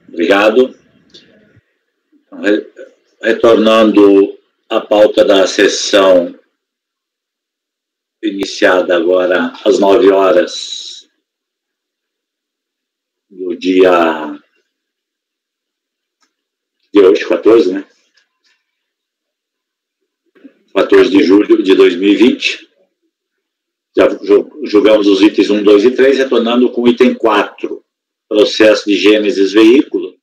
Obrigado. Retornando à pauta da sessão iniciada agora às 9 horas do dia de hoje, 14, né? 14 de julho de 2020. Já julgamos os itens 1, 2 e 3, retornando com o item 4, processo de Gênesis veículos,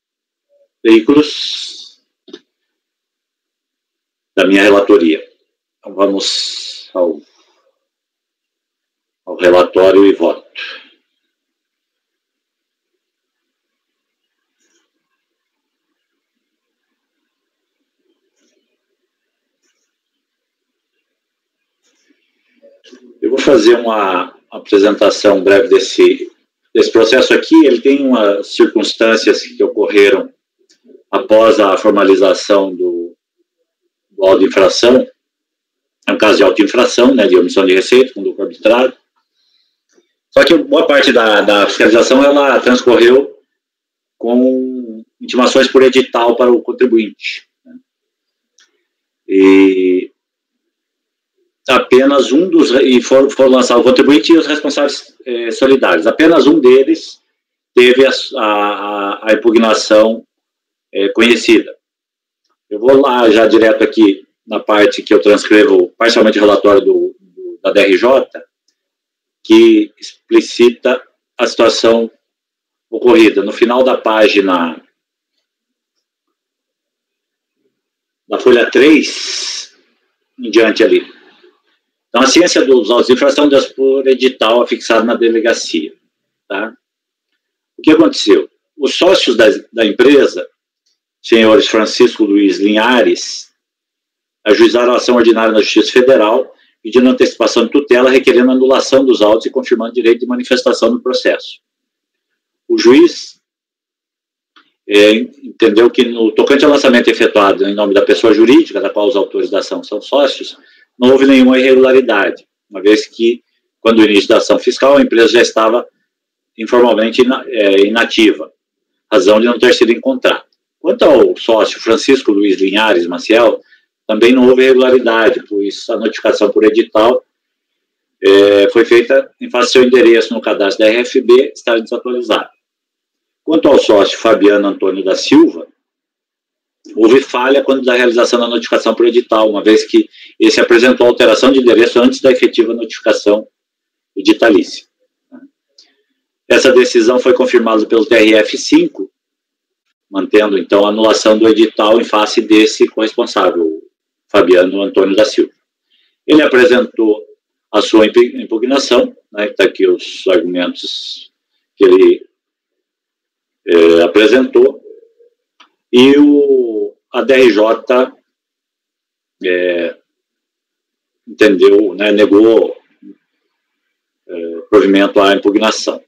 da minha relatoria. Então, vamos ao relatório e voto. Eu vou fazer uma apresentação breve desse processo aqui. Ele tem umas circunstâncias que ocorreram após a formalização do auto de infração. É um caso de auto de infração, né, de omissão de receita, com lucro arbitrário. Só que boa parte da fiscalização ela transcorreu com intimações por edital para o contribuinte, né? E apenas um dos, e foram lançados o contribuinte e os responsáveis solidários. Apenas um deles teve a impugnação conhecida. Eu vou lá já direto aqui na parte que eu transcrevo parcialmente o relatório da DRJ, que explicita a situação ocorrida. No final da página da folha 3, em diante ali. Então, a ciência dos autos de infração deu por edital afixado na delegacia. Tá? O que aconteceu? Os sócios da empresa, senhores Francisco Luiz Linhares, ajuizaram a ação ordinária na Justiça Federal, pedindo antecipação de tutela, requerendo anulação dos autos e confirmando direito de manifestação no processo. O juiz entendeu que, no tocante ao lançamento efetuado em nome da pessoa jurídica, da qual os autores da ação são sócios, não houve nenhuma irregularidade, uma vez que, quando o início da ação fiscal, a empresa já estava informalmente inativa, razão de não ter sido encontrada. Quanto ao sócio Francisco Luiz Linhares Maciel, também não houve irregularidade, pois a notificação por edital foi feita em face do seu endereço no cadastro da RFB, está desatualizado. Quanto ao sócio Fabiano Antônio da Silva, houve falha quando da realização da notificação por edital, uma vez que esse apresentou alteração de endereço antes da efetiva notificação editalícia. Essa decisão foi confirmada pelo TRF5, mantendo, então, a anulação do edital em face desse corresponsável, Fabiano Antônio da Silva. Ele apresentou a sua impugnação, né, está aqui os argumentos que ele apresentou, e a DRJ entendeu, né, negou provimento à impugnação.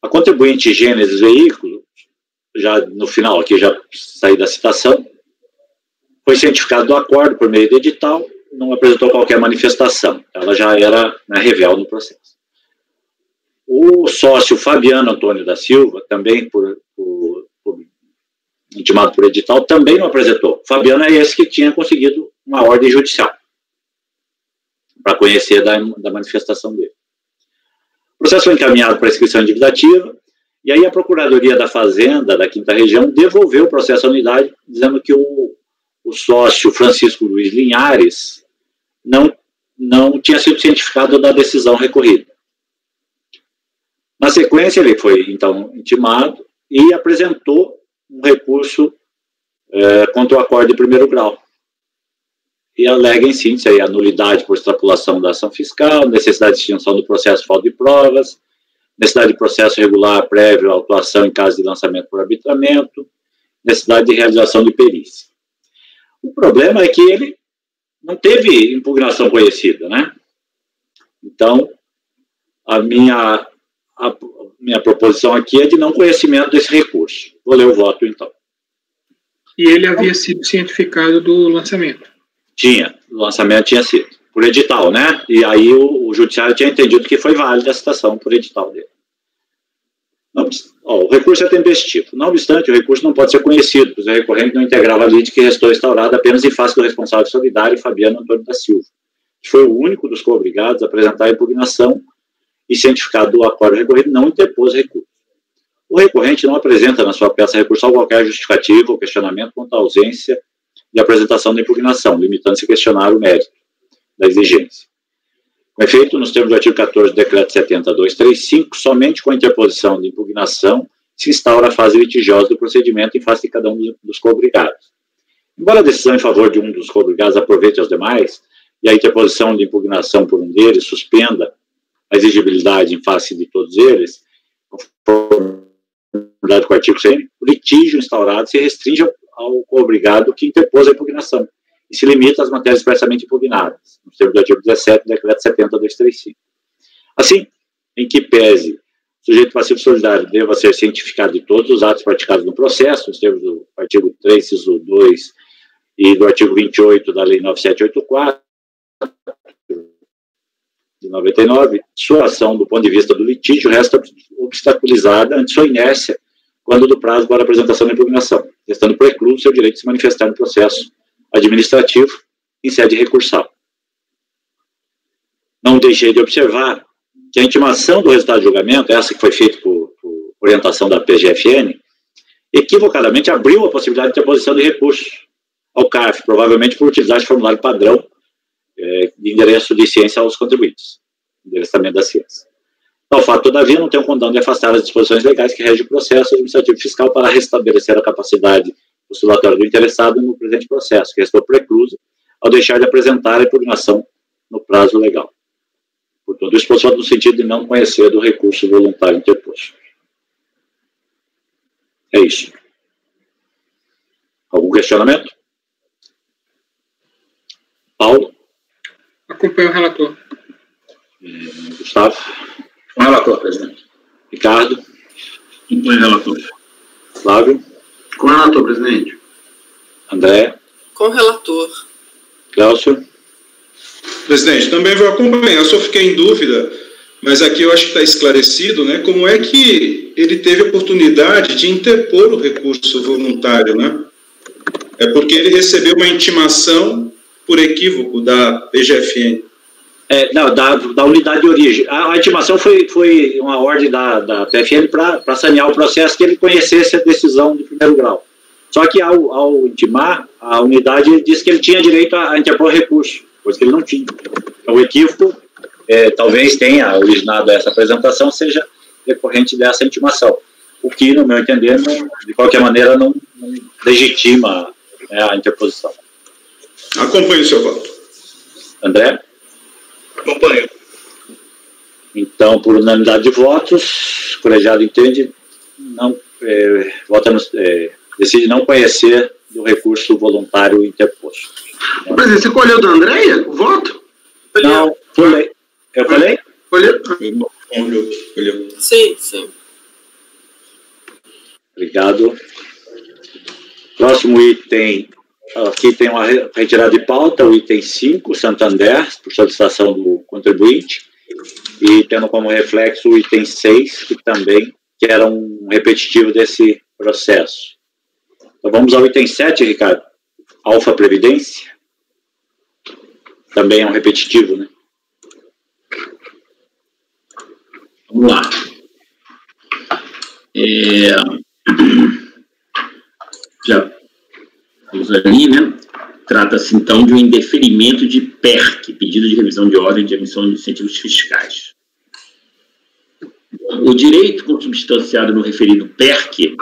A contribuinte Gênesis Veículos, já no final, aqui já saí da citação, foi cientificada do acordo por meio do edital, não apresentou qualquer manifestação, ela já era, né, revel no processo. O sócio Fabiano Antônio da Silva, também intimado por edital, também não apresentou. Fabiano é esse que tinha conseguido uma ordem judicial para conhecer da manifestação dele. O processo foi encaminhado para inscrição individuativa, e aí a Procuradoria da Fazenda da 5ª Região devolveu o processo à unidade, dizendo que o sócio Francisco Luiz Linhares não tinha sido cientificado da decisão recorrida. Na sequência, ele foi, então, intimado e apresentou um recurso contra o acordo de primeiro grau. E alega, em síntese, a nulidade por extrapolação da ação fiscal, necessidade de extinção do processo falta de provas, necessidade de processo regular prévio à autuação em caso de lançamento por arbitramento, necessidade de realização de perícia. O problema é que ele não teve impugnação conhecida, né? Então, a minha proposição aqui é de não conhecimento desse recurso. Vou ler o voto, então. E ele havia sido cientificado do lançamento? O lançamento tinha sido, por edital, né? E aí o judiciário tinha entendido que foi válida a citação por edital dele. O recurso é tempestivo. Não obstante, o recurso não pode ser conhecido, pois o recorrente não integrava a lide que restou instaurada apenas em face do responsável solidário, Fabiano Antônio da Silva, que foi o único dos co-obrigados a apresentar a impugnação e, cientificado do acordo recorrido, não interpôs recurso. O recorrente não apresenta na sua peça recursal qualquer justificativa ou questionamento quanto à ausência de apresentação da impugnação, limitando-se a questionar o mérito da exigência. Com efeito, nos termos do artigo 14 do Decreto 70.235, somente com a interposição de impugnação se instaura a fase litigiosa do procedimento em face de cada um dos co-obrigados. Embora a decisão em favor de um dos co-obrigados aproveite aos demais, e a interposição de impugnação por um deles suspenda a exigibilidade em face de todos eles, conforme com o artigo 100, o litígio instaurado se restringe ao co-obrigado que interpôs a impugnação e se limita às matérias expressamente impugnadas, no termo do artigo 17 do Decreto 70.235. Assim, em que pese o sujeito passivo solidário deva ser cientificado de todos os atos praticados no processo, nos termos do artigo 3, inciso 2 e do artigo 28 da Lei 9784, de 99, sua ação do ponto de vista do litígio resta obstaculizada ante sua inércia quando do prazo para a apresentação da impugnação, restando precluso seu direito de se manifestar no processo administrativo em sede recursal. Não deixei de observar que a intimação do resultado do julgamento, essa que foi feita por orientação da PGFN, equivocadamente abriu a possibilidade de interposição de recurso ao CARF, provavelmente por utilizar de formulário padrão de endereço de ciência aos contribuintes, endereçamento da ciência. Tal fato, todavia, não tem o condão de afastar as disposições legais que regem o processo administrativo fiscal para restabelecer a capacidade postulatória do interessado no presente processo, que restou precluso ao deixar de apresentar a impugnação no prazo legal. Portanto, isso foi só no sentido de não conhecer do recurso voluntário interposto. É isso. Algum questionamento? Paulo? Acompanho o relator. Gustavo? Com o relator, presidente. Ricardo? Acompanho o relator. Flávio? Com o relator, presidente. André? Com o relator. Cláudio? Presidente, também vou acompanhar. Eu só fiquei em dúvida, mas aqui eu acho que está esclarecido, né? Como é que ele teve a oportunidade de interpor o recurso voluntário, né? É porque ele recebeu uma intimação por equívoco da PGFN. Não, da unidade de origem. A intimação foi uma ordem da PFN para sanear o processo, que ele conhecesse a decisão de primeiro grau. Só que ao intimar, a unidade disse que ele tinha direito a interpor recurso, coisa que ele não tinha. Então, o equívoco talvez tenha originado essa apresentação, seja decorrente dessa intimação. O que, no meu entender, de qualquer maneira, não legitima a interposição. Acompanhe o seu voto. André? Acompanho. Então, por unanimidade de votos, o colegiado entende, decide não conhecer do recurso voluntário interposto. Presidente, você colheu do Andréia o voto? Não, falei. Eu falei? Colheu. Sim. Obrigado. Próximo item, aqui tem uma retirada de pauta, o item 5, Santander, por solicitação do contribuinte, e tendo como reflexo o item 6, que era um repetitivo desse processo. Então vamos ao item 7, Ricardo. Alfa Previdência. Também é um repetitivo, né? Vamos lá. Já vamos ali, né? Trata-se, então, de um indeferimento de PERC, pedido de revisão de ordem de emissão de incentivos fiscais. O direito consubstanciado no referido PERC,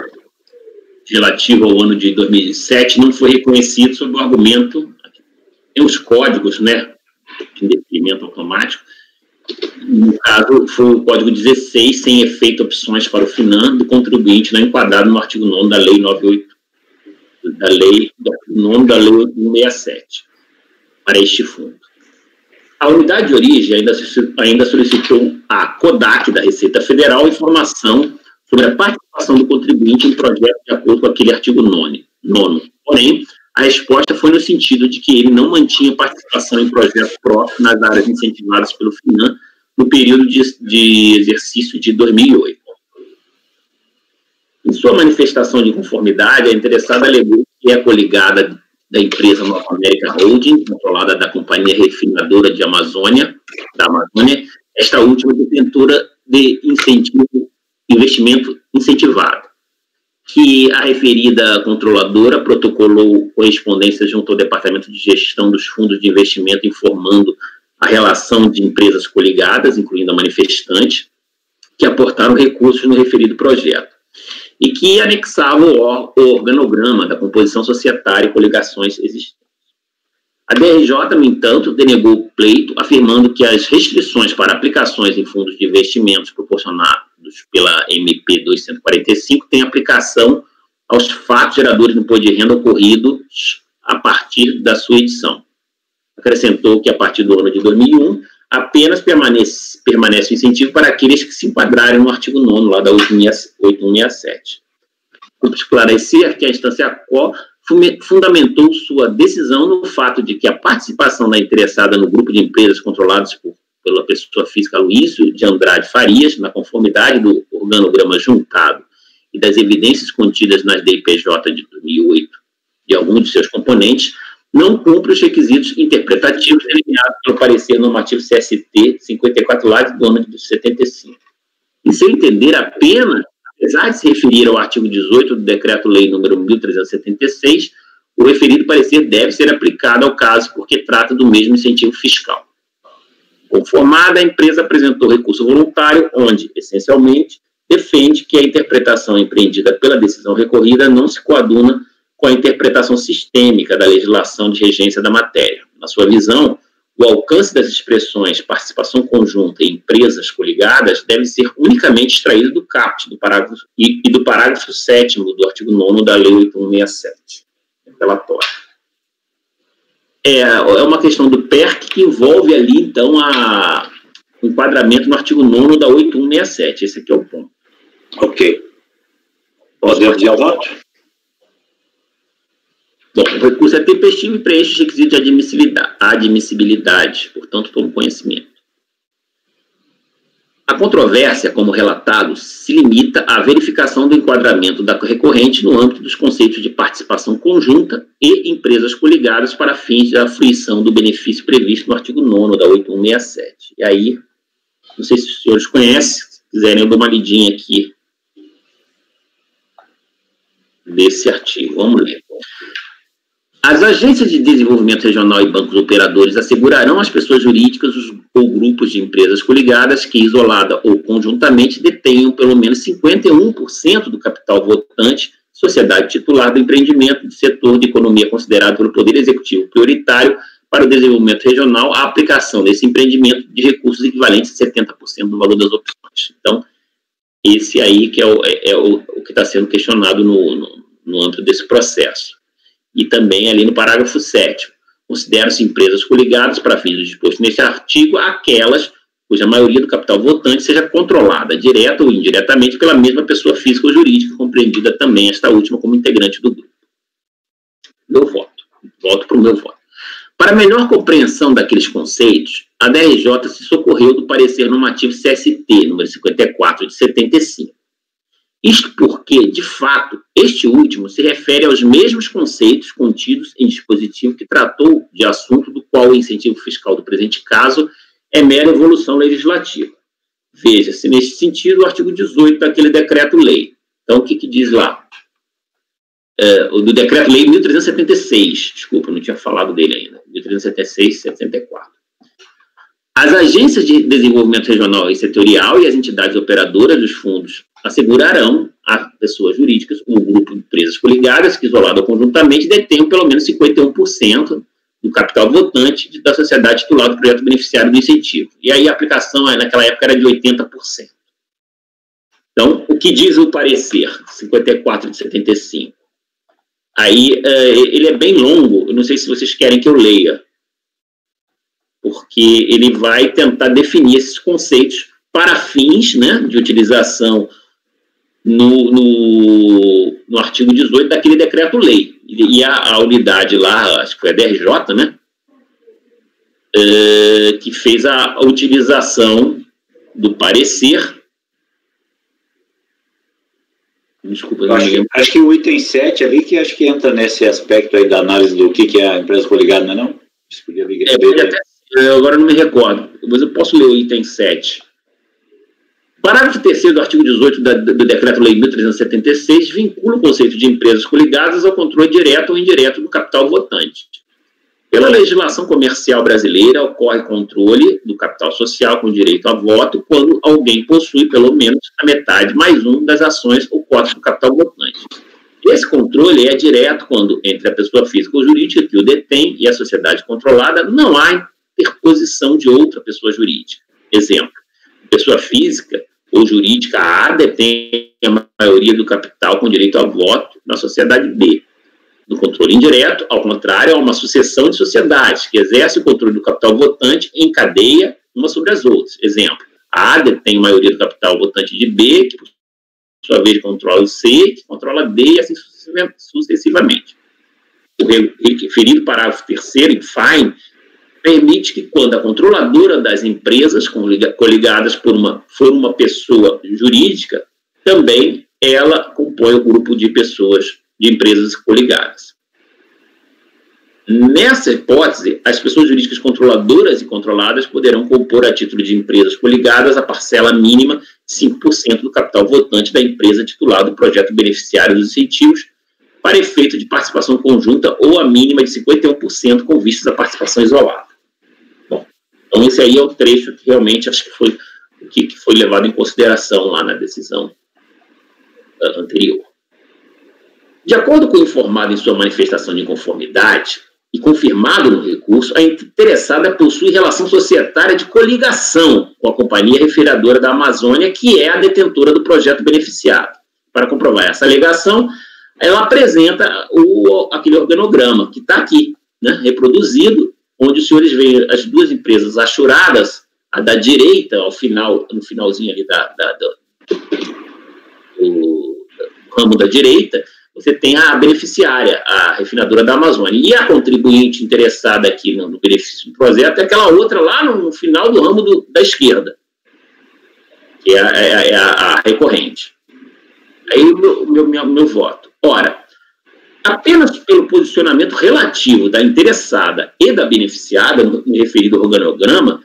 relativo ao ano de 2007, não foi reconhecido sob o argumento, tem os códigos, né, de indeferimento automático. No caso, foi o código 16, sem efeito opções para o FINAM do contribuinte não enquadrado no artigo 9º da Lei 98, da Lei 167, para este fundo. A unidade de origem ainda solicitou à CODAC da Receita Federal informação sobre a participação do contribuinte em projeto de acordo com aquele artigo 9º. Porém, a resposta foi no sentido de que ele não mantinha participação em projeto próprio nas áreas incentivadas pelo FINAM no período de exercício de 2008. sua manifestação de inconformidade, a interessada alegou que é coligada da empresa Nova América Holding, controlada da Companhia Refinadora da Amazônia, esta última detentora de investimento incentivado, que a referida controladora protocolou correspondência junto ao Departamento de Gestão dos Fundos de Investimento, informando a relação de empresas coligadas, incluindo a manifestante, que aportaram recursos no referido projeto, e que anexava o organograma da composição societária e coligações existentes. A DRJ, no entanto, denegou o pleito, afirmando que as restrições para aplicações em fundos de investimentos proporcionados pela MP 2145 têm aplicação aos fatos geradores no imposto de renda ocorridos a partir da sua edição. Acrescentou que, a partir do ano de 2001, apenas permanece o incentivo para aqueles que se enquadrarem no artigo 9º, lá da 8167. Vou esclarecer que a instância COR fundamentou sua decisão no fato de que a participação da interessada no grupo de empresas controladas pela pessoa física Luísio de Andrade Farias, na conformidade do organograma juntado e das evidências contidas nas DIPJ de 2008 de alguns de seus componentes, não cumpre os requisitos interpretativos delineados pelo parecer normativo CST 54 lá do ano de 75. Em seu entender, apenas, apesar de se referir ao artigo 18 do Decreto-Lei nº 1376, o referido parecer deve ser aplicado ao caso porque trata do mesmo incentivo fiscal. Conformada, a empresa apresentou recurso voluntário, onde, essencialmente, defende que a interpretação empreendida pela decisão recorrida não se coaduna com a interpretação sistêmica da legislação de regência da matéria. Na sua visão, o alcance das expressões participação conjunta e empresas coligadas deve ser unicamente extraído do caput do parágrafo, e do parágrafo 7º do artigo 9º da Lei 8167. Relatório. É uma questão do PERC que envolve ali, então, o enquadramento no artigo 9º da 8167. Esse aqui é o ponto. Ok. Podemos ir ao voto? Bom, o recurso é tempestivo e preenche os requisitos de admissibilidade, portanto, tomo conhecimento. A controvérsia, como relatado, se limita à verificação do enquadramento da recorrente no âmbito dos conceitos de participação conjunta e empresas coligadas para fins da fruição do benefício previsto no artigo 9º da 8167. E aí, não sei se os senhores conhecem, se quiserem eu dou uma lidinha aqui desse artigo. Vamos ler. As agências de desenvolvimento regional e bancos operadores assegurarão às pessoas jurídicas ou grupos de empresas coligadas que, isolada ou conjuntamente, detenham pelo menos 51% do capital votante, sociedade titular do empreendimento de setor de economia considerado pelo Poder Executivo prioritário para o desenvolvimento regional, a aplicação desse empreendimento de recursos equivalentes a 70% do valor das opções. Então, esse aí que é o que está sendo questionado no âmbito desse processo. E também ali no parágrafo 7º, consideram-se empresas coligadas para fins do disposto nesse artigo aquelas cuja maioria do capital votante seja controlada, direta ou indiretamente, pela mesma pessoa física ou jurídica, compreendida também esta última como integrante do grupo. Meu voto. Volto para o meu voto. Para melhor compreensão daqueles conceitos, a DRJ se socorreu do parecer normativo CST, número 54, de 75. Isto porque, de fato, este último se refere aos mesmos conceitos contidos em dispositivo que tratou de assunto do qual o incentivo fiscal do presente caso é mera evolução legislativa. Veja-se, neste sentido, o artigo 18 daquele decreto-lei. Então, o que diz lá? Do decreto-lei 1376, desculpa, não tinha falado dele ainda, 1376, 74. As agências de desenvolvimento regional e setorial e as entidades operadoras dos fundos assegurarão a pessoas jurídicas ou grupo de empresas coligadas que, isolado ou conjuntamente, detenham pelo menos 51% do capital votante da sociedade titular do projeto beneficiário do incentivo. E aí a aplicação naquela época era de 80%. Então, o que diz o parecer 54 de 75? Aí ele é bem longo, eu não sei se vocês querem que eu leia, porque ele vai tentar definir esses conceitos para fins, né, de utilização no artigo 18 daquele decreto-lei. E a unidade lá, acho que foi a DRJ, né, que fez a utilização do parecer Desculpa, não acho que o item 7 ali, que acho que entra nesse aspecto aí da análise do que é a empresa coligada, não é não? Agora não me recordo, mas eu posso ler o item 7. Parágrafo 3º do artigo 18 do Decreto-Lei 1376 vincula o conceito de empresas coligadas ao controle direto ou indireto do capital votante. Pela legislação comercial brasileira, ocorre controle do capital social com direito a voto quando alguém possui pelo menos a metade mais um das ações ou cotas do capital votante. Esse controle é direto quando, entre a pessoa física ou jurídica que o detém e a sociedade controlada, não há interposição de outra pessoa jurídica. Exemplo, pessoa física ou jurídica A detém a maioria do capital com direito a voto na sociedade B. Do controle indireto, ao contrário, há uma sucessão de sociedades que exerce o controle do capital votante em cadeia umas sobre as outras. Exemplo, a A detém a maioria do capital votante de B, que por sua vez controla o C, que controla D e assim sucessivamente. O referido parágrafo 3º, em fine, permite que quando a controladora das empresas coligadas for uma pessoa jurídica, também ela compõe o grupo de pessoas de empresas coligadas. Nessa hipótese, as pessoas jurídicas controladoras e controladas poderão compor a título de empresas coligadas a parcela mínima de 5% do capital votante da empresa titular do projeto beneficiário dos incentivos para efeito de participação conjunta ou a mínima de 51% com vistas à participação isolada. Bom, então esse aí é o trecho que realmente acho que foi o que foi levado em consideração lá na decisão anterior. De acordo com o informado em sua manifestação de inconformidade e confirmado no recurso, a interessada possui relação societária de coligação com a Companhia Refrigeradora da Amazônia, que é a detentora do projeto beneficiado. Para comprovar essa alegação, ela apresenta aquele organograma que está aqui, né, reproduzido, onde os senhores veem as duas empresas achuradas, a da direita, no finalzinho ali do ramo da direita, você tem a beneficiária, a refinadora da Amazônia, e a contribuinte interessada aqui no benefício do projeto é aquela outra lá no final do ramo da esquerda, que é a recorrente. Aí o meu voto. Ora, apenas pelo posicionamento relativo da interessada e da beneficiada no referido organograma,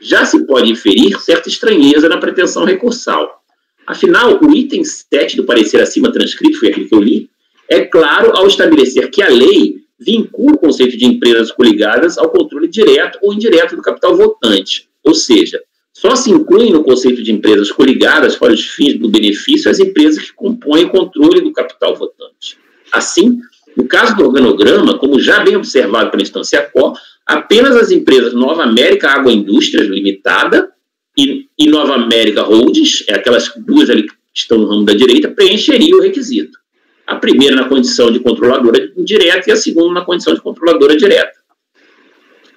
já se pode inferir certa estranheza na pretensão recursal. Afinal, o item 7 do parecer acima transcrito, foi aquele que eu li, é claro ao estabelecer que a lei vincula o conceito de empresas coligadas ao controle direto ou indireto do capital votante. Ou seja, só se incluem no conceito de empresas coligadas para os fins do benefício as empresas que compõem o controle do capital votante. Assim, no caso do organograma, como já bem observado pela instância COR, apenas as empresas Nova América Agroindústrias Limitada e Nova América Holdings, aquelas duas ali que estão no ramo da direita, preencheriam o requisito. A primeira na condição de controladora indireta e a segunda na condição de controladora direta.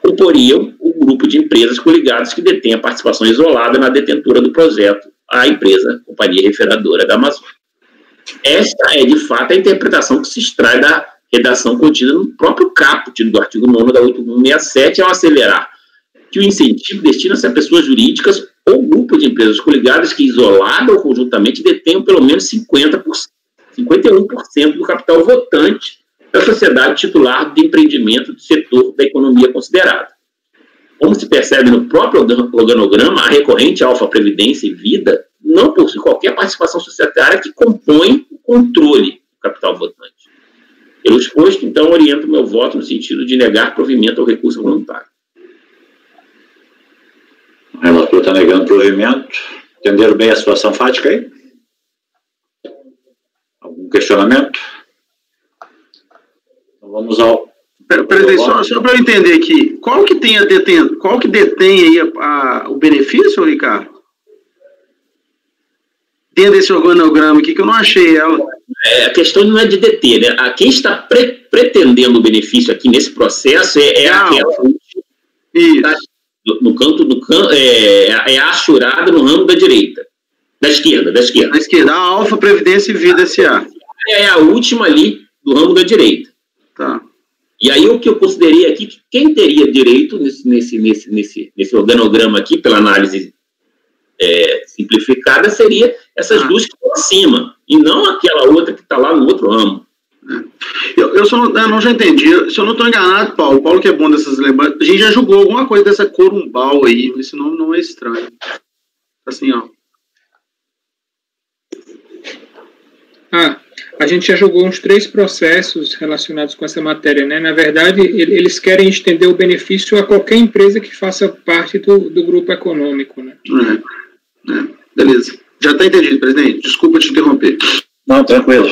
Comporiam o grupo de empresas coligadas que detém a participação isolada na detentora do projeto, a empresa Companhia Refrigeradora da Amazônia. Esta é, de fato, a interpretação que se extrai da redação contida no próprio caput do artigo 9º da 8167, ao acelerar que o incentivo destina-se a pessoas jurídicas ou grupo de empresas coligadas que, isolada ou conjuntamente, detenham pelo menos 51% do capital votante da sociedade titular de empreendimento do setor da economia considerada. Como se percebe no próprio organograma, a recorrente Alfa Previdência e Vida não possui qualquer participação societária que compõe o controle do capital votante. Pelo exposto, então, oriento o meu voto no sentido de negar provimento ao recurso voluntário. O relator está negando provimento. Entenderam bem a situação fática aí? Algum questionamento? Então vamos ao... Presidente, só para eu entender aqui, qual que detém aí o benefício, Ricardo? Dentro desse organograma aqui, que eu não achei ela. A questão não é de deter, né? Quem está pretendendo o benefício aqui nesse processo é aquela. Isso. Tá no canto é achurada no ramo da direita. Da esquerda. Da esquerda, a Alfa Previdência e Vida S.A. É a última ali do ramo da direita. Tá. E aí o que eu considerei aqui, que quem teria direito nesse organograma aqui, pela análise simplificada, seria essas duas que estão acima, e não aquela não já entendi. Se eu não estou enganado, Paulo que é bom dessas lembranças, a gente já julgou alguma coisa dessa Corumbau aí, esse nome não é estranho. Assim, ó. A gente já jogou uns 3 processos relacionados com essa matéria, né? Na verdade, eles querem estender o benefício a qualquer empresa que faça parte do grupo econômico, né? Beleza. Já está entendido, presidente. Desculpa te interromper. Não, tranquilo.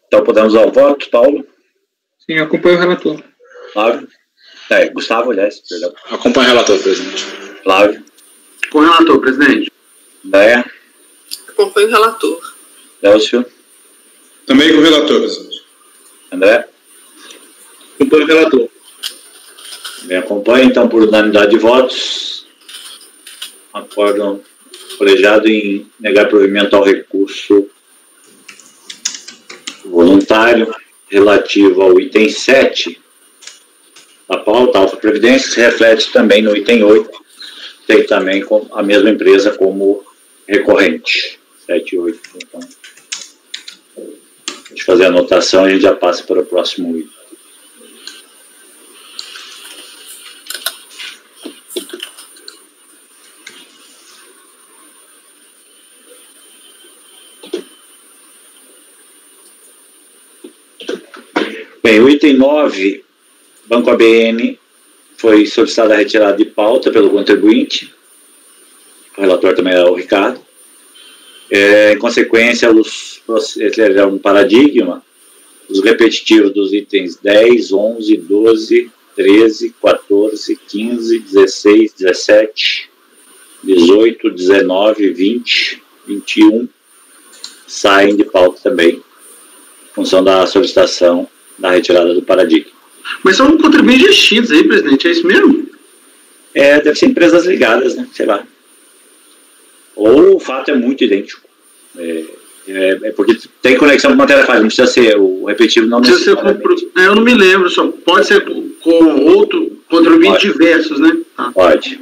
Então podemos ao voto, Paulo? Sim, acompanho o relator. Flávio? Gustavo, aliás, perdão. Acompanho o relator, presidente. Flávio? Com o relator, presidente. Andréa? Acompanho o relator. Lélcio? Também com o relator, presidente. André? Acompanho o relator. Também acompanha, então, por unanimidade de votos, acórdão colegiado em negar provimento ao recurso voluntário relativo ao item 7 da pauta, Alfa Previdência, se reflete também no item 8, tem também com a mesma empresa como recorrente. 7 e 8. Então, deixa eu fazer a anotação e a gente já passa para o próximo item. Bem, o item 9, Banco ABN, foi solicitada a retirada de pauta pelo contribuinte. O relator também é o Ricardo. Em consequência, ele é um paradigma, os repetitivos dos itens 10, 11, 12, 13, 14, 15, 16, 17, 18, 19, 20, 21, saem de pauta também, em função da solicitação da retirada do paradigma. Mas são contribuintes extintos aí, presidente, é isso mesmo? Deve ser empresas ligadas, né? Sei lá. Ou o fato é muito idêntico. Porque tem conexão com matéria fácil, não precisa ser o repetitivo, não necessariamente. Eu não me lembro, só pode ser com outro contribuinte diversos, né? Pode.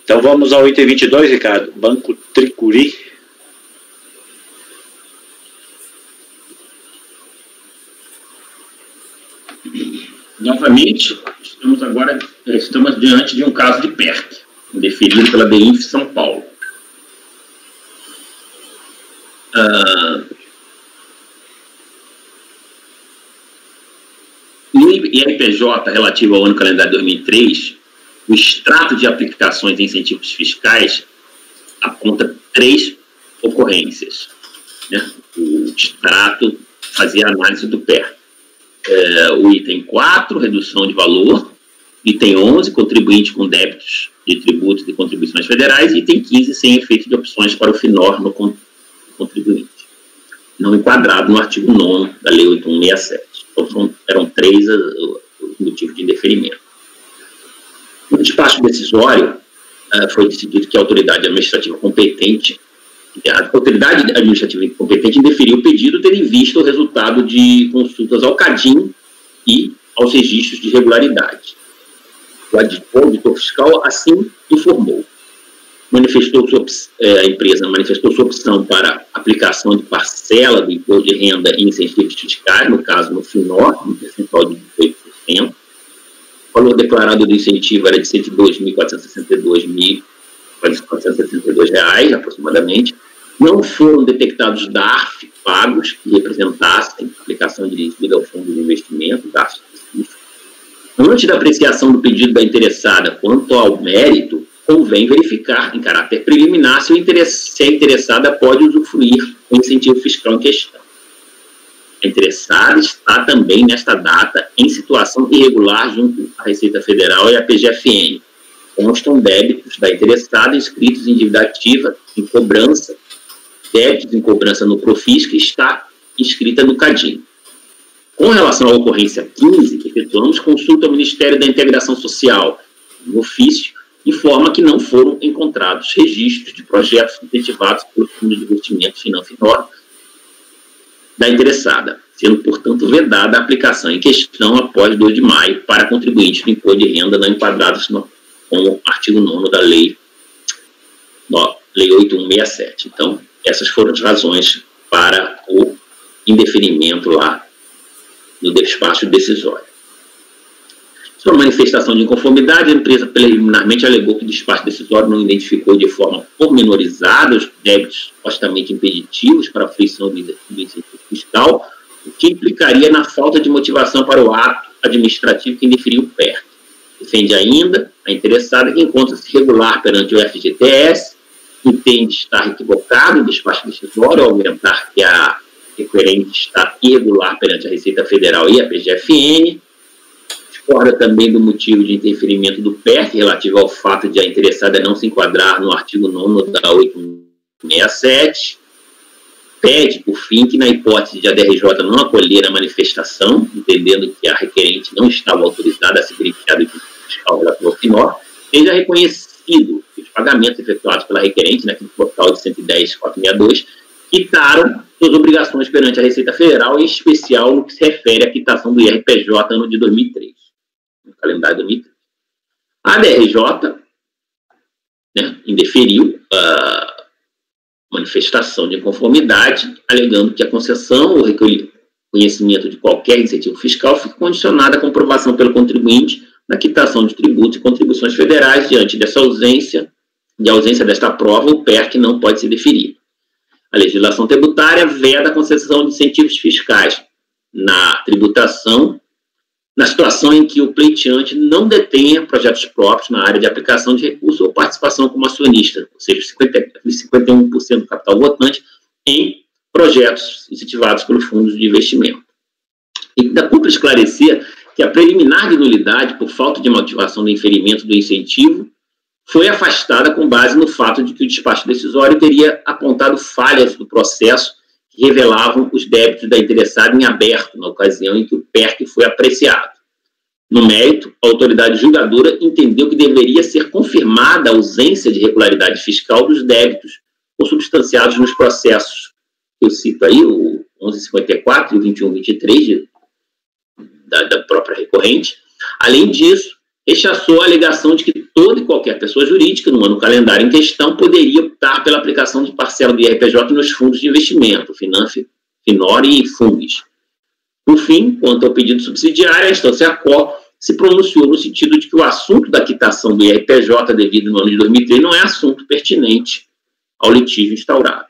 Então vamos ao item 22, Ricardo. Banco Tricuri. Novamente, estamos diante de um caso de PERC, deferido pela BINF São Paulo. No IRPJ relativo ao ano calendário 2003, o extrato de aplicações de incentivos fiscais aponta 3 ocorrências, né? O extrato fazia análise do PERC. O item 4, redução de valor, item 11, contribuinte com débitos de tributos e contribuições federais, e item 15, sem efeito de opções para o FINOR no contribuinte, não enquadrado no artigo 9º da Lei 8167. Então, eram 3 os motivos de indeferimento. No despacho decisório, foi decidido que a autoridade administrativa competente indeferiu o pedido, tendo em vista o resultado de consultas ao CADIM e aos registros de regularidade. O auditor fiscal assim informou. A empresa manifestou sua opção para aplicação de parcela do imposto de renda em incentivos fiscais, no caso no FINOR, no percentual de 18%. O valor declarado do incentivo era de R$ 102.462 aproximadamente. Não foram detectados DARF pagos que representassem a aplicação de dívida ao fundo de investimento, DARF específico. Antes da apreciação do pedido da interessada quanto ao mérito, convém verificar, em caráter preliminar, se a interessada pode usufruir do incentivo fiscal em questão. A interessada está também, nesta data, em situação irregular junto à Receita Federal e à PGFN. Constam débitos da interessada inscritos em dívida ativa, em cobrança, débitos em cobrança no Profis, que está inscrita no CADIM. Com relação à ocorrência 15, efetuamos consulta ao Ministério da Integração Social, no ofício, informa que não foram encontrados registros de projetos incentivados pelo Fundo de Investimento FINOR da interessada, sendo, portanto, vedada a aplicação em questão após 2 de maio para contribuintes do imposto de renda não enquadrados como artigo 9º da Lei 8167. Então, essas foram as razões para o indeferimento lá no despacho decisório. Sobre a manifestação de inconformidade, a empresa preliminarmente alegou que o despacho decisório não identificou de forma pormenorizada os débitos supostamente impeditivos para a fruição do incentivo fiscal, o que implicaria na falta de motivação para o ato administrativo que indeferiu o PERC. Defende ainda a interessada que encontra-se regular perante o FGTS, entende estar equivocado no despacho decisório ao argumentar que a requerente está irregular perante a Receita Federal e a PGFN, discorda também do motivo de interferimento do PERC relativo ao fato de a interessada não se enquadrar no artigo 9º da 867, pede, por fim, que na hipótese de a DRJ não acolher a manifestação, entendendo que a requerente não estava autorizada a se beneficiar do título fiscal relativo ao FINOR, seja reconhecido que os pagamentos efetuados pela requerente, naquele portal de 110.462, quitaram suas obrigações perante a Receita Federal, em especial no que se refere à quitação do IRPJ ano de 2003, no calendário de 2003. A DRJ, indeferiu a manifestação de inconformidade, alegando que a concessão ou reconhecimento de qualquer incentivo fiscal fica condicionada à comprovação pelo contribuinte da quitação de tributos e contribuições federais. Diante dessa ausência desta prova, o PERC não pode ser deferido. A legislação tributária veda a concessão de incentivos fiscais na tributação, na situação em que o pleiteante não detenha projetos próprios na área de aplicação de recursos ou participação como acionista, ou seja, 51% do capital votante em projetos incentivados pelos fundos de investimento. E da cumpre esclarecer que a preliminar de nulidade por falta de motivação do inferimento do incentivo foi afastada com base no fato de que o despacho decisório teria apontado falhas do processo que revelavam os débitos da interessada em aberto na ocasião em que o PERC foi apreciado. No mérito, a autoridade julgadora entendeu que deveria ser confirmada a ausência de regularidade fiscal dos débitos consubstanciados nos processos. Eu cito aí o 1154 e o 2123 da própria recorrente. Além disso, rechaçou a alegação de que toda e qualquer pessoa jurídica, no ano calendário em questão, poderia optar pela aplicação de parcela do IRPJ nos fundos de investimento, FINOR e FUNGs. Por fim, quanto ao pedido subsidiário, a instância ACO se pronunciou no sentido de que o assunto da quitação do IRPJ devido no ano de 2003 não é assunto pertinente ao litígio instaurado.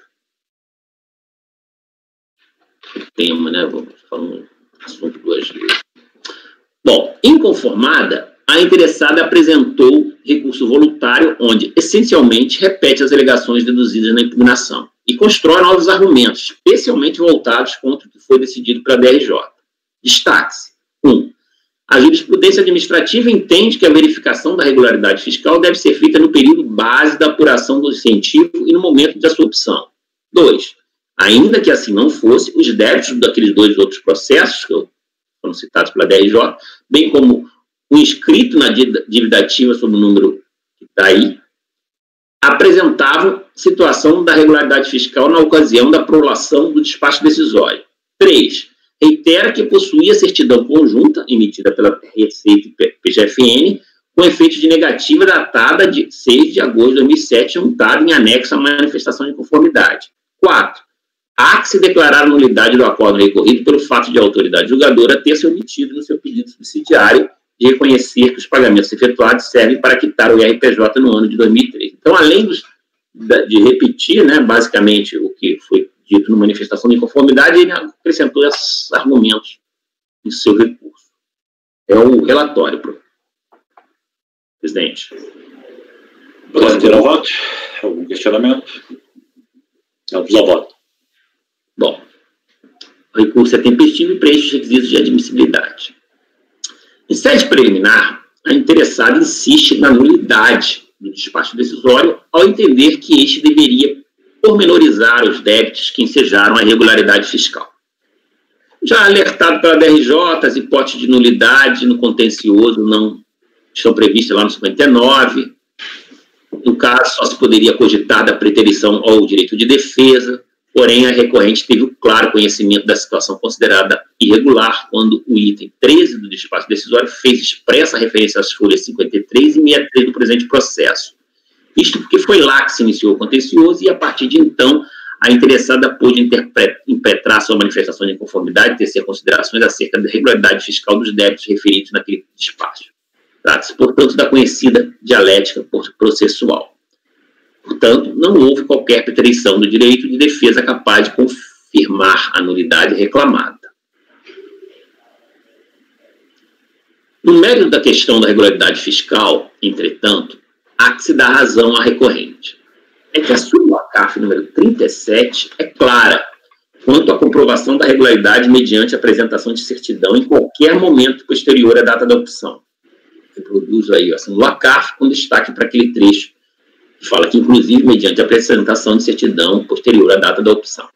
O tema, né? Vamos falar um assunto duas vezes. Bom, inconformada, a interessada apresentou recurso voluntário, onde, essencialmente, repete as alegações deduzidas na impugnação e constrói novos argumentos, especialmente voltados contra o que foi decidido pela DRJ. Destaque-se: 1. A jurisprudência administrativa entende que a verificação da regularidade fiscal deve ser feita no período base da apuração do incentivo e no momento da sua opção. 2. Ainda que assim não fosse, os débitos daqueles dois outros processos que foram citados pela DRJ, bem como o inscrito na dívida ativa sob o número que está aí, apresentavam situação da regularidade fiscal na ocasião da prolação do despacho decisório. 3. Reitera que possuía certidão conjunta, emitida pela Receita e PGFN, com efeito de negativa datada de 6 de agosto de 2007, untada em anexo à manifestação de conformidade. 4. Há que se declarar a nulidade do acordo recorrido pelo fato de a autoridade julgadora ter se omitido no seu pedido subsidiário de reconhecer que os pagamentos efetuados servem para quitar o IRPJ no ano de 2003. Então, além de repetir, basicamente, o que foi dito na manifestação de inconformidade, ele acrescentou esses argumentos em seu recurso. É o relatório, presidente. Podemos ter ao voto? Algum questionamento? Vamos ao voto. Bom, o recurso é tempestivo e preenche os requisitos de admissibilidade. Em sede preliminar, a interessada insiste na nulidade do despacho decisório ao entender que este deveria pormenorizar os débitos que ensejaram a irregularidade fiscal. Já alertado pela DRJ, as hipóteses de nulidade no contencioso não estão previstas lá no 59. No caso, só se poderia cogitar da preterição ao direito de defesa. Porém, a recorrente teve o claro conhecimento da situação considerada irregular quando o item 13 do despacho decisório fez expressa referência às folhas 53 e 63 do presente processo. Isto porque foi lá que se iniciou o contencioso e, a partir de então, a interessada pôde impetrar sua manifestação de inconformidade e tecer considerações acerca da regularidade fiscal dos débitos referidos naquele despacho. Trata-se, portanto, da conhecida dialética processual. Portanto, não houve qualquer preterição do direito de defesa capaz de confirmar a nulidade reclamada. No mérito da questão da regularidade fiscal, entretanto, há que se dar razão à recorrente. É que a súmula CAF número 37 é clara quanto à comprovação da regularidade mediante a apresentação de certidão em qualquer momento posterior à data da opção. Eu produzo aí a súmula CAF com destaque para aquele trecho que fala que, inclusive, mediante a apresentação de certidão posterior à data da opção.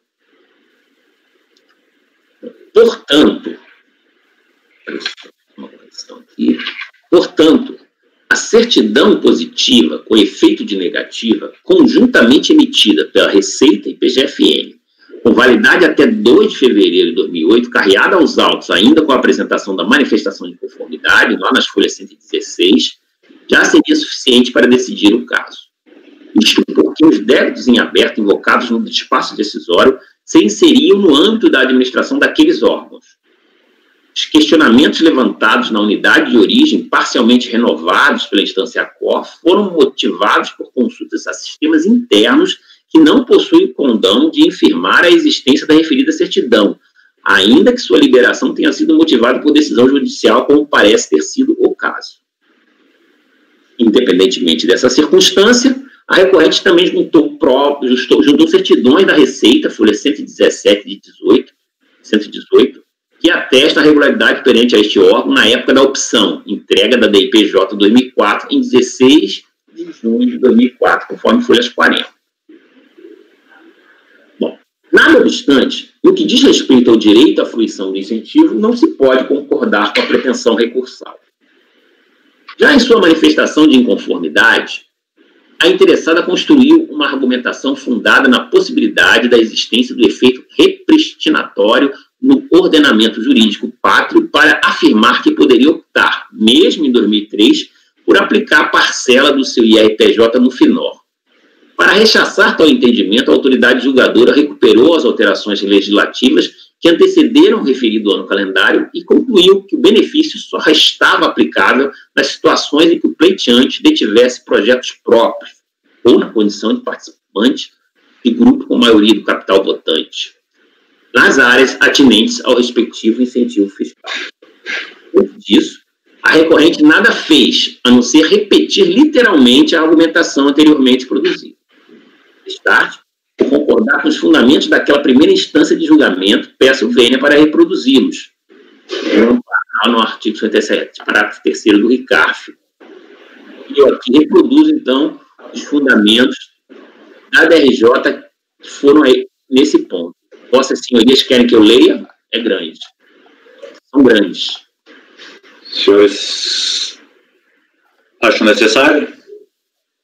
Portanto, a certidão positiva com efeito de negativa, conjuntamente emitida pela Receita e PGFN, com validade até 2 de fevereiro de 2008, carreada aos autos ainda com a apresentação da manifestação de conformidade, lá nas folhas 116, já seria suficiente para decidir o caso. Isto porque os débitos em aberto invocados no despacho decisório se inseriam no âmbito da administração daqueles órgãos. Os questionamentos levantados na unidade de origem, parcialmente renovados pela instância ACOR, foram motivados por consultas a sistemas internos que não possuem condão de infirmar a existência da referida certidão, ainda que sua liberação tenha sido motivada por decisão judicial, como parece ter sido o caso. Independentemente dessa circunstância, a recorrente também juntou certidões da Receita, folha 117 de 118, que atesta a regularidade perante a este órgão na época da opção, entrega da DIPJ 2004 em 16 de junho de 2004, conforme folhas 40. Bom, nada obstante, no que diz respeito ao direito à fruição do incentivo, não se pode concordar com a pretensão recursal. Já em sua manifestação de inconformidade, a interessada construiu uma argumentação fundada na possibilidade da existência do efeito repristinatório no ordenamento jurídico pátrio para afirmar que poderia optar, mesmo em 2003, por aplicar a parcela do seu IRPJ no FINOR. Para rechaçar tal entendimento, a autoridade julgadora recuperou as alterações legislativas que antecederam o referido ano calendário e concluiu que o benefício só restava aplicável nas situações em que o pleiteante detivesse projetos próprios ou na condição de participante de grupo com maioria do capital votante, nas áreas atinentes ao respectivo incentivo fiscal. Por disso, a recorrente nada fez, a não ser repetir literalmente a argumentação anteriormente produzida. Destaque, por concordar com os fundamentos daquela primeira instância de julgamento, peço vênia para reproduzi-los. No artigo 57, parágrafo 3º do RICARF. E eu aqui reproduzo, então, os fundamentos da DRJ que foram aí nesse ponto. Vossas senhorias querem que eu leia? É grande. São grandes. Senhores, acham necessário?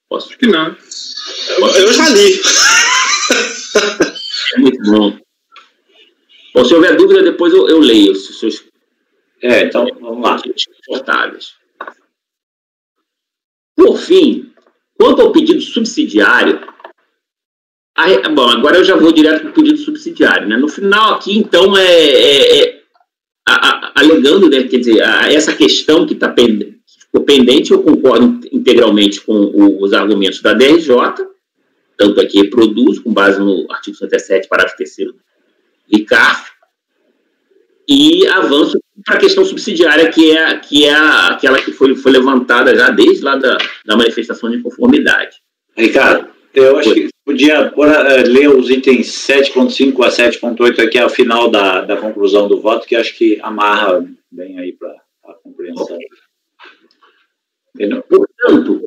Posso? Acho que não. Eu já li. É muito bom. Bom, se houver dúvida, depois eu leio. Então, vamos lá. Confortáveis. Por fim, quanto ao pedido subsidiário, bom, agora eu já vou direto para o pedido subsidiário, né? No final aqui, então, alegando, né, quer dizer, essa questão que ficou pendente, eu concordo integralmente com os argumentos da DRJ, tanto aqui reproduzo, com base no artigo 57, parágrafo 3º do RICARF, e avanço para a questão subsidiária, que é aquela que foi levantada já desde lá da manifestação de inconformidade. Ricardo, eu acho que podia ler os itens 7.5 a 7.8 aqui ao final da conclusão do voto, que acho que amarra bem aí para a compreensão. Portanto,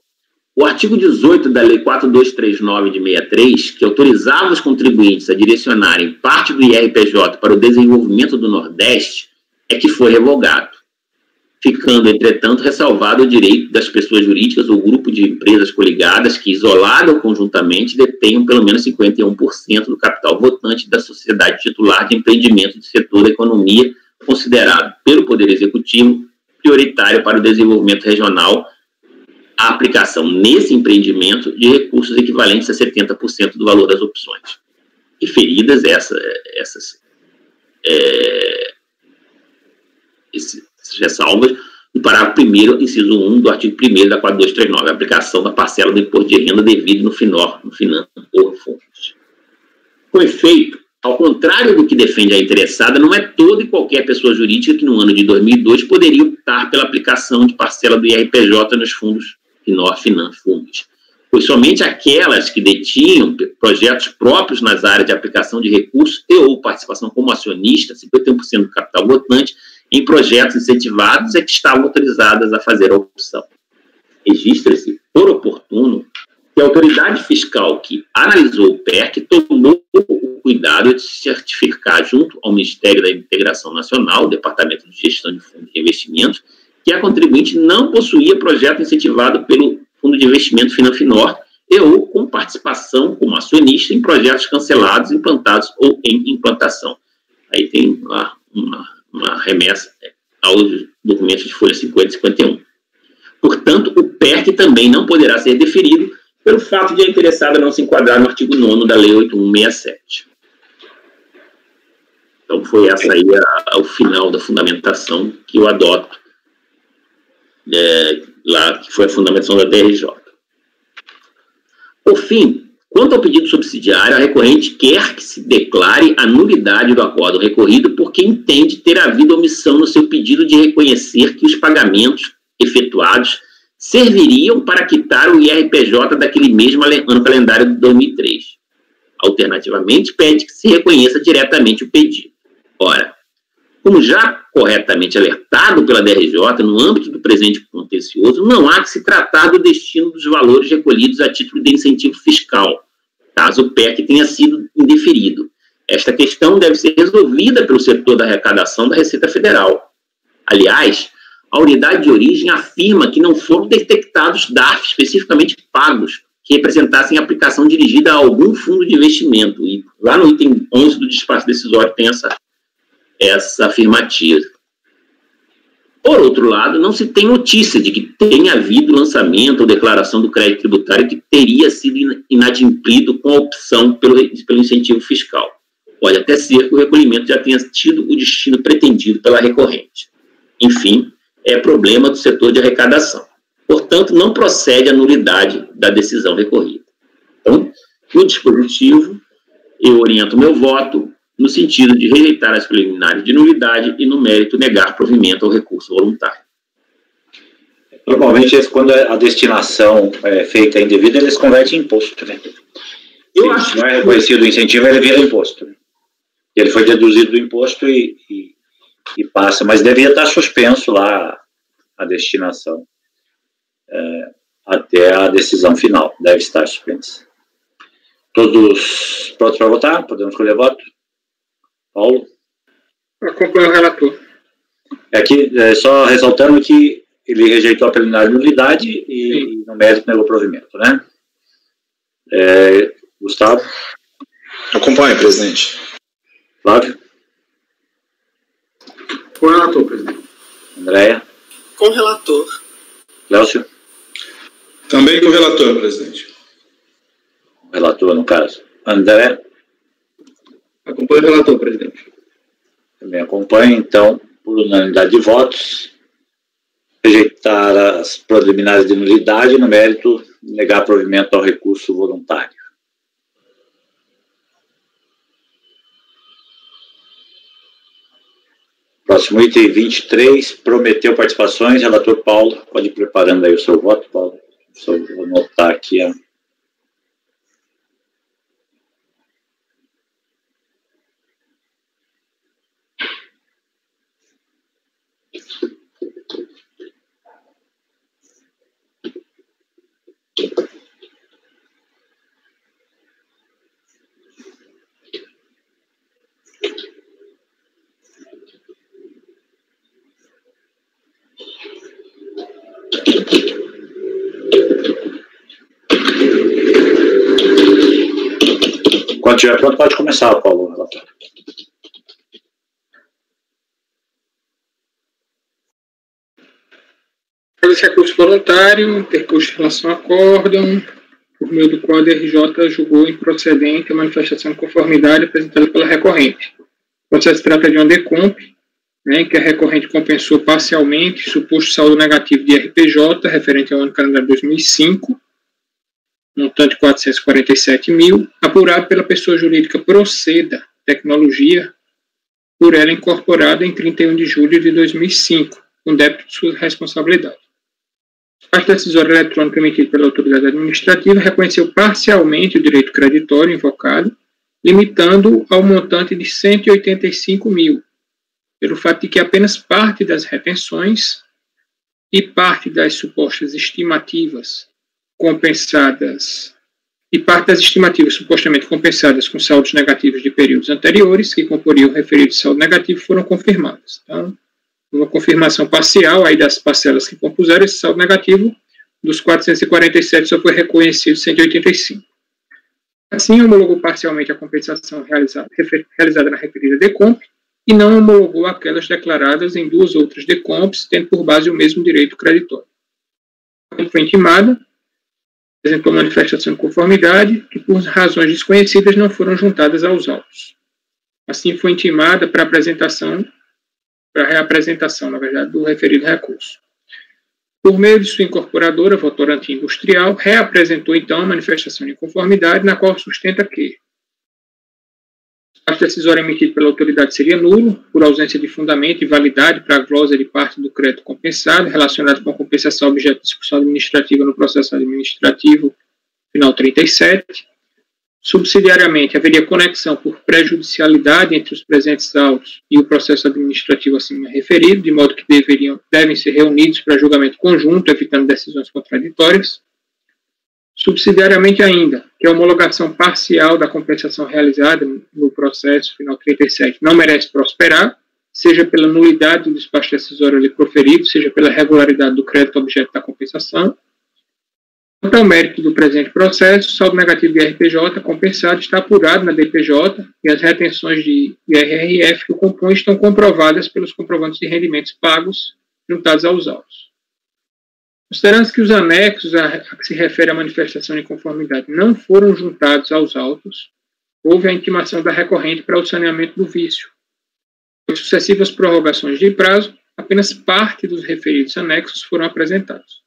o artigo 18 da Lei 4239 de 63, que autorizava os contribuintes a direcionarem parte do IRPJ para o desenvolvimento do Nordeste, é que foi revogado, ficando, entretanto, ressalvado o direito das pessoas jurídicas ou grupo de empresas coligadas que, isolado ou conjuntamente, detenham pelo menos 51% do capital votante da sociedade titular de empreendimento do setor da economia, considerado pelo Poder Executivo prioritário para o desenvolvimento regional, a aplicação nesse empreendimento de recursos equivalentes a 70% do valor das opções. referidas essas ressalvas no parágrafo 1º, inciso 1 do artigo 1º da 4239, a aplicação da parcela do imposto de renda devido no FINOR, no FINAM ou FUNES. Com efeito, ao contrário do que defende a interessada, não é toda e qualquer pessoa jurídica que no ano de 2002 poderia optar pela aplicação de parcela do IRPJ nos fundos FINOR, FINAM, FUNES, pois somente aquelas que detinham projetos próprios nas áreas de aplicação de recursos e ou participação como acionista, 51% do capital votante, em projetos incentivados é que estavam autorizadas a fazer a opção. Registra-se, por oportuno, que a autoridade fiscal que analisou o PERC tomou o cuidado de certificar junto ao Ministério da Integração Nacional, Departamento de Gestão de Fundos de Investimentos, que a contribuinte não possuía projeto incentivado pelo Fundo de Investimento FINAM-FINOR e ou com participação como acionista em projetos cancelados, implantados ou em implantação. Aí tem lá uma remessa aos documentos de folha 50 e 51. Portanto, o PERC também não poderá ser deferido pelo fato de a interessada não se enquadrar no artigo 9º da Lei 8167. Então, foi essa aí o final da fundamentação que eu adoto, lá, que foi a fundamentação da DRJ. Por fim, quanto ao pedido subsidiário, a recorrente quer que se declare a nulidade do acordo recorrido porque entende ter havido omissão no seu pedido de reconhecer que os pagamentos efetuados serviriam para quitar o IRPJ daquele mesmo ano calendário de 2003. Alternativamente, pede que se reconheça diretamente o pedido. Ora, como já corretamente alertado pela DRJ, no âmbito do presente contencioso, não há que se tratar do destino dos valores recolhidos a título de incentivo fiscal, caso o PERC tenha sido indeferido. Esta questão deve ser resolvida pelo setor da arrecadação da Receita Federal. Aliás, a unidade de origem afirma que não foram detectados DARF especificamente pagos que representassem aplicação dirigida a algum fundo de investimento. E lá no item 11 do despacho decisório tem essa afirmativa. Por outro lado, não se tem notícia de que tenha havido lançamento ou declaração do crédito tributário que teria sido inadimplido com a opção pelo incentivo fiscal. Pode até ser que o recolhimento já tenha tido o destino pretendido pela recorrente. Enfim, é problema do setor de arrecadação. Portanto, não procede a nulidade da decisão recorrida. Então, no dispositivo, eu oriento meu voto no sentido de rejeitar as preliminares de nulidade e, no mérito, negar provimento ao recurso voluntário. Normalmente, quando a destinação é feita indevida, eles convertem em imposto, né? Eu acho que não é reconhecido o incentivo, ele vira imposto. Né? Ele foi deduzido do imposto e passa, mas devia estar suspenso lá a destinação até a decisão final, deve estar suspensa. Todos prontos para votar? Podemos escolher voto? Paulo? Acompanho o relator. Aqui, só ressaltando que ele rejeitou a preliminar de nulidade e no mérito negou provimento, né? Gustavo? Acompanho, presidente. Flávio? Com o relator, presidente. Andréia? Com o relator. Cléucio? Também com o relator, presidente. O relator, no caso. André? Acompanho o relator, presidente. Também acompanho, então, por unanimidade de votos, rejeitar as preliminares de nulidade, no mérito, negar provimento ao recurso voluntário. Próximo item 23, prometeu participações. Relator Paulo, pode ir preparando aí o seu voto, Paulo. Só vou anotar aqui a... Quando estiver pronto, pode começar, Paulo. Esse recurso voluntário, intercurso de relação a acórdão, por meio do qual a DRJ julgou improcedente a manifestação de conformidade apresentada pela recorrente. O processo trata de uma decomp, em que a recorrente compensou parcialmente o suposto saldo negativo de RPJ, referente ao ano calendário 2005, montante de 447 mil, apurado pela pessoa jurídica Proceda Tecnologia, por ela incorporada em 31 de julho de 2005, com débito de sua responsabilidade. A parte decisória eletrônica emitida pela autoridade administrativa reconheceu parcialmente o direito creditório invocado, limitando ao montante de 185 mil, pelo fato de que apenas parte das retenções e parte das supostas estimativas compensadas e parte das estimativas supostamente compensadas com saldos negativos de períodos anteriores, que comporiam o referido saldo negativo, foram confirmadas. Então, uma confirmação parcial aí das parcelas que compuseram esse saldo negativo, dos 447 só foi reconhecido 185. Assim, homologou parcialmente a compensação realizada na referida decomp e não homologou aquelas declaradas em duas outras decomps, tendo por base o mesmo direito creditório. Quando foi intimada, apresentou manifestação de conformidade que, por razões desconhecidas, não foram juntadas aos autos. Assim, foi intimada para reapresentação, na verdade, do referido recurso. Por meio de sua incorporadora, Votorantim Industrial, reapresentou, então, a manifestação de inconformidade, na qual sustenta que o ato decisório emitido pela autoridade seria nulo, por ausência de fundamento e validade para a glosa de parte do crédito compensado, relacionado com a compensação objeto de discussão administrativa no processo administrativo final 37. Subsidiariamente, haveria conexão por prejudicialidade entre os presentes autos e o processo administrativo acima referido, de modo que devem ser reunidos para julgamento conjunto, evitando decisões contraditórias. Subsidiariamente ainda, que a homologação parcial da compensação realizada no processo final 37 não merece prosperar, seja pela nulidade do despacho decisório ali proferido, seja pela regularidade do crédito objeto da compensação. Quanto ao mérito do presente processo, o saldo negativo de RPJ compensado está apurado na DPJ e as retenções de IRRF que o compõem estão comprovadas pelos comprovantes de rendimentos pagos juntados aos autos. Considerando que os anexos a que se refere à manifestação de conformidade não foram juntados aos autos, houve a intimação da recorrente para o saneamento do vício. Por sucessivas prorrogações de prazo, apenas parte dos referidos anexos foram apresentados.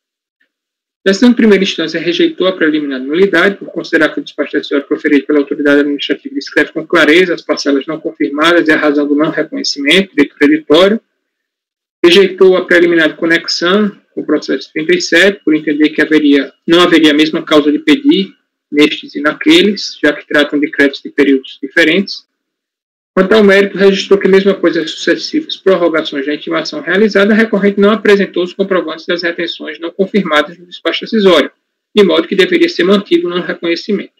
A decisão de primeira instância rejeitou a preliminar de nulidade, por considerar que o despacho decisório proferido pela autoridade administrativa descreve com clareza as parcelas não confirmadas e a razão do não reconhecimento, direito creditório. Rejeitou a preliminar de conexão com o processo 37, por entender que não haveria a mesma causa de pedir nestes e naqueles, já que tratam de créditos de períodos diferentes. Quanto ao mérito, registrou que mesmo após as sucessivas prorrogações da intimação realizada, a recorrente não apresentou os comprovantes das retenções não confirmadas no despacho decisório, de modo que deveria ser mantido o não reconhecimento.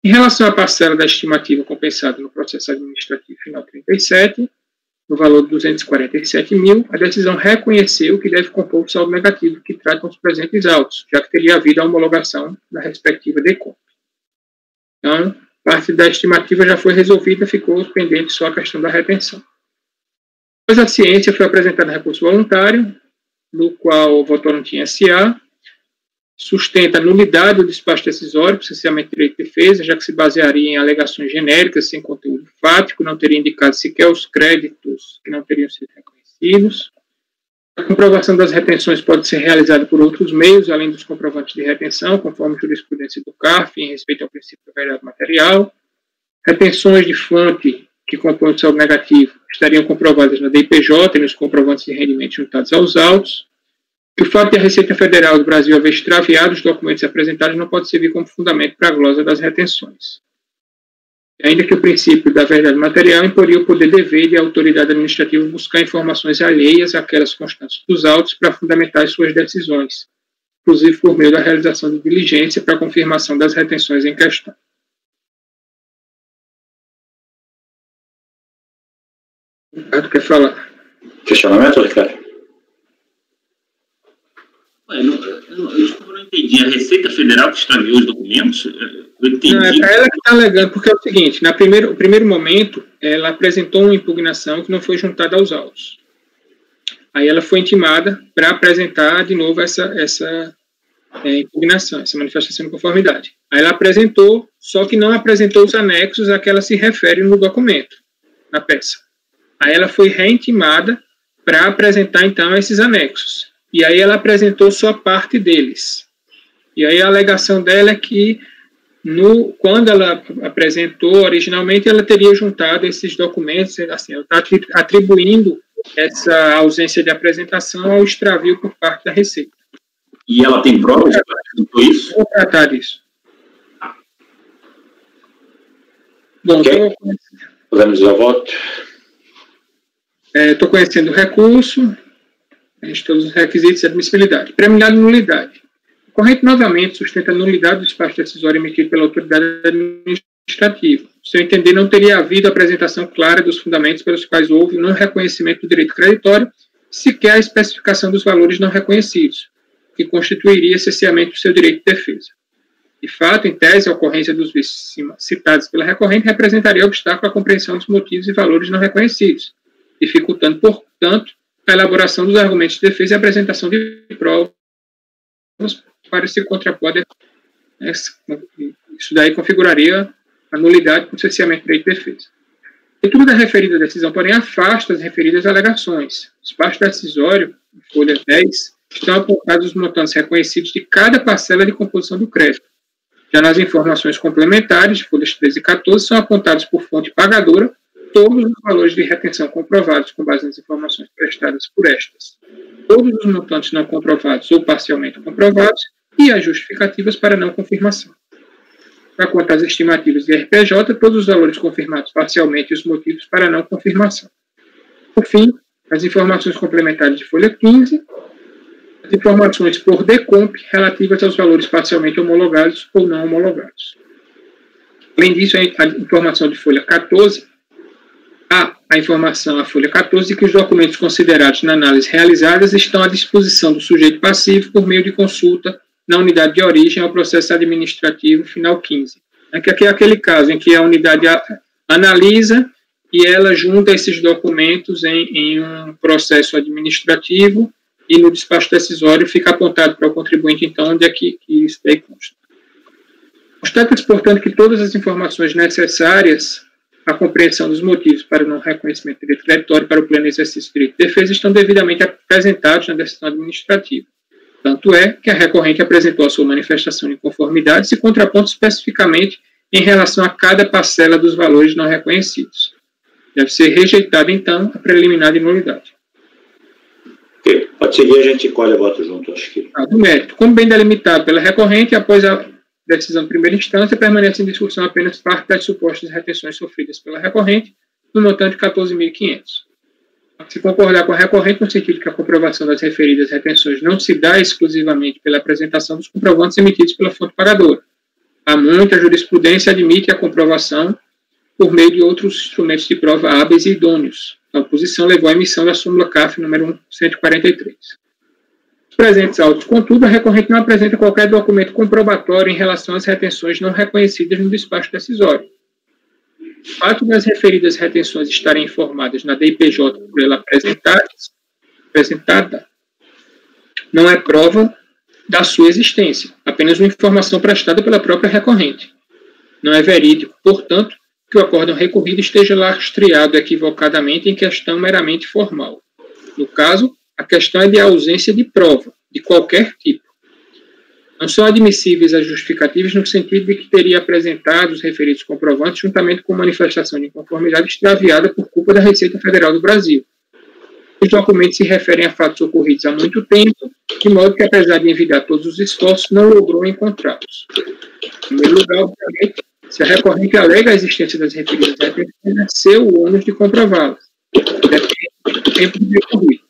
Em relação à parcela da estimativa compensada no processo administrativo final 37, no valor de 247 mil, a decisão reconheceu que deve compor o saldo negativo que tratam os presentes autos, já que teria havido a homologação da respectiva decomp. Então, parte da estimativa já foi resolvida, ficou pendente só a questão da retenção. Após a ciência, foi apresentado recurso voluntário, no qual o Votorantim S.A. sustenta a nulidade do despacho decisório, processamento de direito de defesa, já que se basearia em alegações genéricas sem conteúdo fático, não teria indicado sequer os créditos que não teriam sido reconhecidos. A comprovação das retenções pode ser realizada por outros meios, além dos comprovantes de retenção, conforme a jurisprudência do CARF, em respeito ao princípio da verdade material. Retenções de fonte que compõem o saldo negativo estariam comprovadas na DPJ e nos comprovantes de rendimento juntados aos autos. E o fato de a Receita Federal do Brasil haver extraviado os documentos apresentados não pode servir como fundamento para a glosa das retenções. Ainda que o princípio da verdade material imporia o poder dever de a autoridade administrativa buscar informações alheias àquelas constantes dos autos para fundamentar as suas decisões, inclusive por meio da realização de diligência para a confirmação das retenções em questão. Ricardo, quer falar? Questionamento, Ricardo? Eu não entendi. A Receita Federal que extraviou os documentos? Eu entendi. Não, é para ela que está alegando, porque é o seguinte, no primeiro momento, ela apresentou uma impugnação que não foi juntada aos autos. Aí ela foi intimada para apresentar de novo essa impugnação, essa manifestação de conformidade. Aí ela apresentou, só que não apresentou os anexos a que ela se refere no documento, na peça. Aí ela foi reintimada para apresentar, então, esses anexos. E aí ela apresentou só parte deles. E aí a alegação dela é que, quando ela apresentou originalmente, ela teria juntado esses documentos, assim, ela está atribuindo essa ausência de apresentação ao extravio por parte da Receita. E ela tem provas de isso? Vou tratar disso. Bom, okay. Podemos ir ao voto? Estou conhecendo o recurso, todos os requisitos de admissibilidade. Premiado nulidade. O corrente novamente sustenta a nulidade do despacho decisório emitido pela autoridade administrativa. Se eu entender, não teria havido apresentação clara dos fundamentos pelos quais houve o não reconhecimento do direito creditório, sequer a especificação dos valores não reconhecidos, que constituiria essencialmente o seu direito de defesa. De fato, em tese, a ocorrência dos vícios citados pela recorrente representaria obstáculo à compreensão dos motivos e valores não reconhecidos, dificultando, portanto, a elaboração dos argumentos de defesa e a apresentação de provas para se contrapor a defesa. Isso daí configuraria a nulidade com cerceamento do direito de defesa. A leitura da referida decisão, porém, afasta as referidas alegações. O despacho decisório, folha 10, estão apontados os montantes reconhecidos de cada parcela de composição do crédito. Já nas informações complementares, de folhas 13 e 14, são apontados por fonte pagadora todos os valores de retenção comprovados com base nas informações prestadas por estas, todos os montantes não comprovados ou parcialmente comprovados e as justificativas para não confirmação. Para quanto às estimativas de RPJ, todos os valores confirmados parcialmente e os motivos para não confirmação. Por fim, as informações complementares de folha 15, as informações por DECOMP relativas aos valores parcialmente homologados ou não homologados. Além disso, a informação de folha 14, a informação, a folha 14, de que os documentos considerados na análise realizadas estão à disposição do sujeito passivo por meio de consulta na unidade de origem ao processo administrativo final 15. Aqui é aquele caso em que a unidade analisa e ela junta esses documentos em um processo administrativo e no despacho decisório fica apontado para o contribuinte, então, onde é que isso daí consta. Constata-se, portanto, que todas as informações necessárias à compreensão dos motivos para o não reconhecimento do direito creditório para o pleno exercício do direito de defesa estão devidamente apresentados na decisão administrativa. Tanto é que a recorrente apresentou a sua manifestação de inconformidade, se contrapondo especificamente em relação a cada parcela dos valores não reconhecidos. Deve ser rejeitada, então, a preliminar de nulidade. Ok. Pode seguir, a gente colhe o voto junto, acho que. Do mérito. Como bem delimitado pela recorrente, após a decisão de primeira instância, permanece em discussão apenas parte das supostas retenções sofridas pela recorrente, no montante de 14.500. Se concordar com a recorrente, no sentido que a comprovação das referidas retenções não se dá exclusivamente pela apresentação dos comprovantes emitidos pela fonte pagadora. Há muita jurisprudência admite a comprovação por meio de outros instrumentos de prova hábeis e idôneos. A oposição levou à emissão da súmula CAF número 143. Os presentes autos, contudo, a recorrente não apresenta qualquer documento comprobatório em relação às retenções não reconhecidas no despacho decisório. O fato das referidas retenções estarem informadas na DIPJ por ela apresentada não é prova da sua existência, apenas uma informação prestada pela própria recorrente. Não é verídico, portanto, que o acórdão recorrido esteja lastreado equivocadamente em questão meramente formal. No caso, a questão é de ausência de prova, de qualquer tipo. Não são admissíveis as justificativas no sentido de que teria apresentado os referidos comprovantes juntamente com manifestação de inconformidade extraviada por culpa da Receita Federal do Brasil. Os documentos se referem a fatos ocorridos há muito tempo, de modo que, apesar de envidar todos os esforços, não logrou encontrá-los. Em primeiro lugar, obviamente, se a recorrente alega a existência das referidas retenções, é seu o ônus de comprová-las, depende do tempo de decorrido.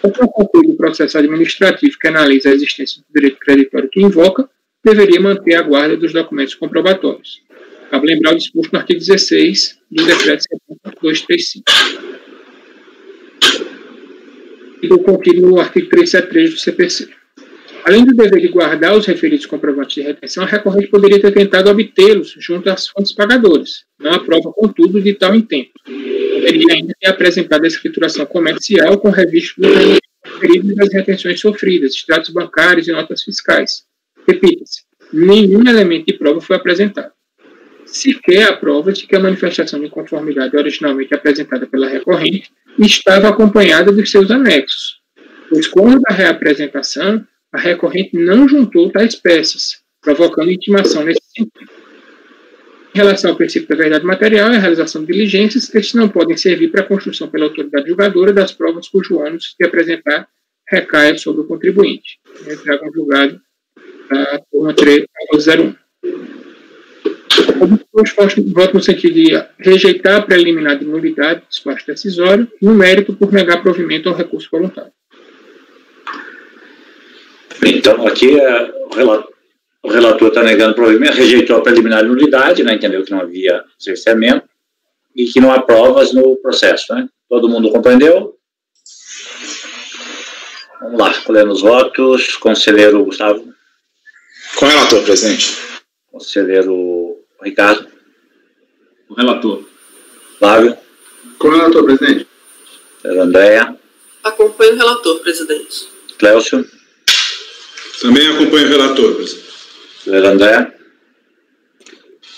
Para concluir o processo administrativo que analisa a existência do direito creditório que invoca, deveria manter a guarda dos documentos comprobatórios. Cabe lembrar o disposto no artigo 16 do Decreto 7.235. E do contido no artigo 373 do CPC. Além do dever de guardar os referidos comprovantes de retenção, a recorrente poderia ter tentado obtê-los junto às fontes pagadoras. Não há prova, contudo, de tal intento. Poderia ainda ter apresentado a escrituração comercial com registro do referidos das retenções sofridas, extratos bancários e notas fiscais. Repita-se, nenhum elemento de prova foi apresentado. Sequer a prova de que a manifestação de inconformidade originalmente apresentada pela recorrente estava acompanhada dos seus anexos, pois, quando da reapresentação, a recorrente não juntou tais peças, provocando intimação nesse sentido. Em relação ao princípio da verdade material e a realização de diligências, estes não podem servir para a construção pela autoridade julgadora das provas cujo ônus de apresentar recaia sobre o contribuinte. Trago um julgado da turma 3.01. Voto no sentido de rejeitar a preliminar de nulidade do despacho decisório, no mérito por negar provimento ao recurso voluntário. Então, aqui o relator está negando provimento, rejeitou a preliminar de nulidade, né, entendeu que não havia cerceamento e que não há provas no processo. Né? Todo mundo compreendeu? Vamos lá, colhendo os votos. Conselheiro Gustavo. Com o relator, presidente. Conselheiro Ricardo. O relator. Flávio. Com o relator, presidente. Andréia. Acompanho o relator, presidente. Cléucio. Também acompanho o relator, presidente. André.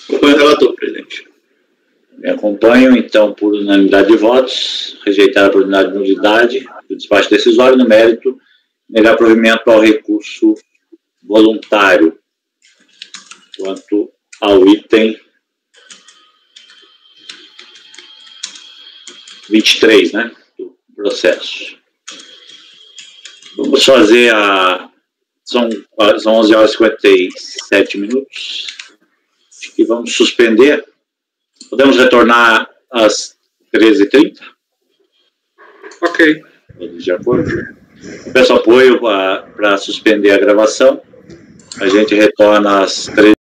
Acompanho o relator, presidente. Me acompanho, então, por unanimidade de votos, rejeitar a preliminar de nulidade do despacho decisório no mérito, negar provimento ao recurso voluntário. Quanto ao item 23, né, do processo. Vamos fazer São 11 horas e 57 minutos. Acho que vamos suspender. Podemos retornar às 13h30? Ok. De acordo. Peço apoio para suspender a gravação. A gente retorna às 13h.